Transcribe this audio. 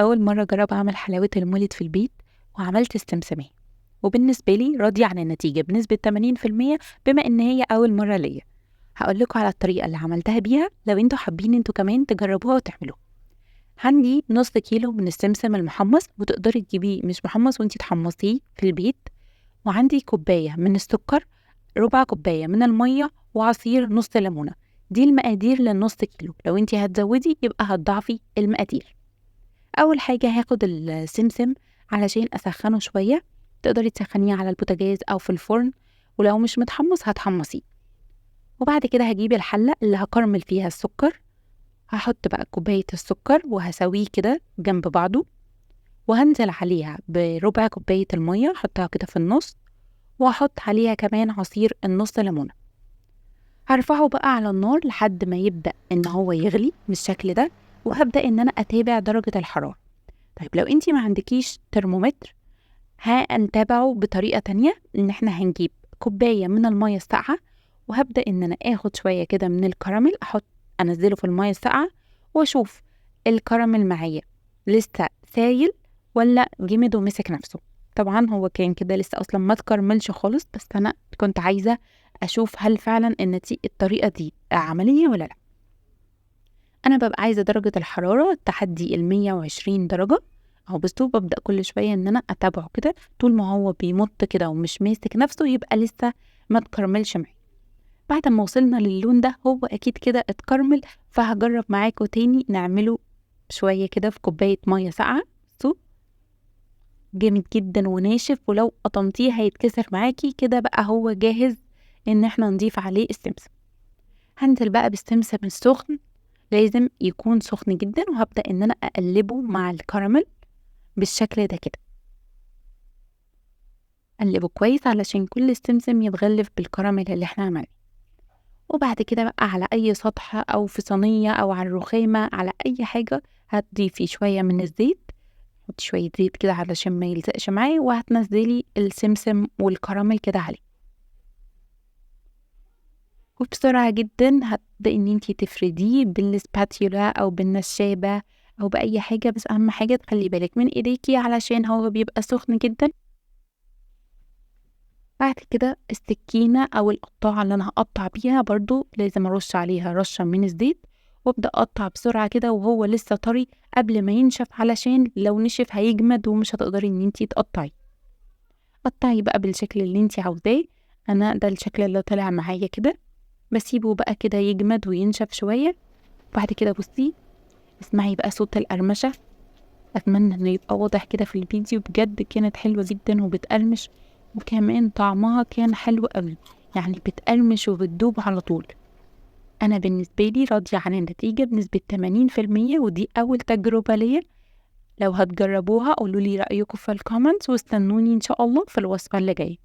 أول مرة أجرب أعمل حلاوة المولد في البيت وعملت السمسمية، وبالنسبة لي راضية عن النتيجة بنسبة 80% بما إن هي أول مرة ليا. هقولكوا على الطريقة اللي عملتها بيها لو انتوا حابين انتوا كمان تجربوها وتعملوها. عندي نص كيلو من السمسم المحمص، وتقدري تجيبيه مش محمص وانتي تحمصيه في البيت. وعندي كوباية من السكر، ربع كوباية من المية، وعصير نص ليمونة. دي المقادير للنص كيلو، لو انتي هتزودي يبقى هتضاعفي المقادير. اول حاجه هاخد السمسم علشان اسخنه شويه، تقدري تسخنيه على البوتاجاز او في الفرن، ولو مش متحمص هتحمصيه. وبعد كده هجيب الحله اللي هكرمل فيها السكر، هحط بقى كوبايه السكر وهسويه كده جنب بعضه، وهنزل عليها بربع كوبايه الميه، احطها كده في النص، وهحط عليها كمان عصير النص ليمونه. هرفعه بقى على النار لحد ما يبدأ ان هو يغلي بالشكل ده، وهبدأ ان انا اتابع درجه الحراره. طيب لو انتي ما عندكيش ترمومتر، هنتابعه بطريقة تانية، ان احنا هنجيب كوباية من المية الساقعة، وهبدأ ان انا اخد شوية كده من الكراميل، انزله في المية الساقعة، واشوف الكراميل معايا لسه سايل ولا جمد ومسك نفسه. طبعا هو كان كده لسه اصلا ما تكرملش خالص، بس انا كنت عايزة اشوف هل فعلا الطريقة دي عملية ولا لا. انا ببقى عايزة درجة الحرارة تحدي 120 درجة اهو. بصوا ببدأ كل شوية ان انا اتابعه كده، طول ما هو بيمط كده ومش ماسك نفسه يبقى لسه ما تكرملش معي. بعد ما وصلنا للون ده هو اكيد كده اتكرمل، فهجرب معاكم تاني نعمله شوية كده في كوباية مية ساقعة. بصوا جامد جدا وناشف، ولو قطمتيه هيتكسر معاكي كده. بقى هو جاهز ان احنا نضيف عليه السمسم. هنزل بقى بالسمسم السخن، لازم يكون سخن جدا، وهبدأ ان انا اقلبه مع الكراميل بالشكل ده كده. قلبه كويس علشان كل السمسم يتغلف بالكراميل اللي احنا عملناه. وبعد كده بقى على اي سطح او في صينية او على الرخامة، على اي حاجة هتضيفي شوية من الزيت. حطي شوية زيت كده علشان ما يلزقش معاه، وهتنزلي السمسم والكراميل كده عليه، وبسرعة جدا هتبدأي ان انتي تفرديه بالسباتيولا او بالنشابة او بأي حاجة. بس اهم حاجة تخلي بالك من ايديكي علشان هو بيبقى سخن جدا. بعد كده السكينة أو القطاعة اللي أنا هقطع بيها برضو لازم أرش عليها رشة من الزيت، وأبدأ أقطع بسرعة كده وهو لسه طري قبل ما ينشف، علشان لو نشف هيجمد ومش هتقدري إن انتي تقطعي. قطعي بقى بالشكل اللي انتي عاوزاه. أنا ده الشكل اللي طلع معايا كده، بسيبه بقى كده يجمد وينشف شوية. بعد كده بصي اسمعي بقى صوت القرمشة. أتمنى إنه يبقى واضح كده في الفيديو. بجد كانت حلوة جدا وبتقرمش، وكمان طعمها كان حلو قوي، يعني بتقرمش وبتدوب على طول. أنا بالنسبة لي راضية عن النتيجة بنسبة 80%، ودي أول تجربة ليا. لو هتجربوها قولولي رأيكم في الكومنتس، واستنوني إن شاء الله في الوصفة اللي جاية.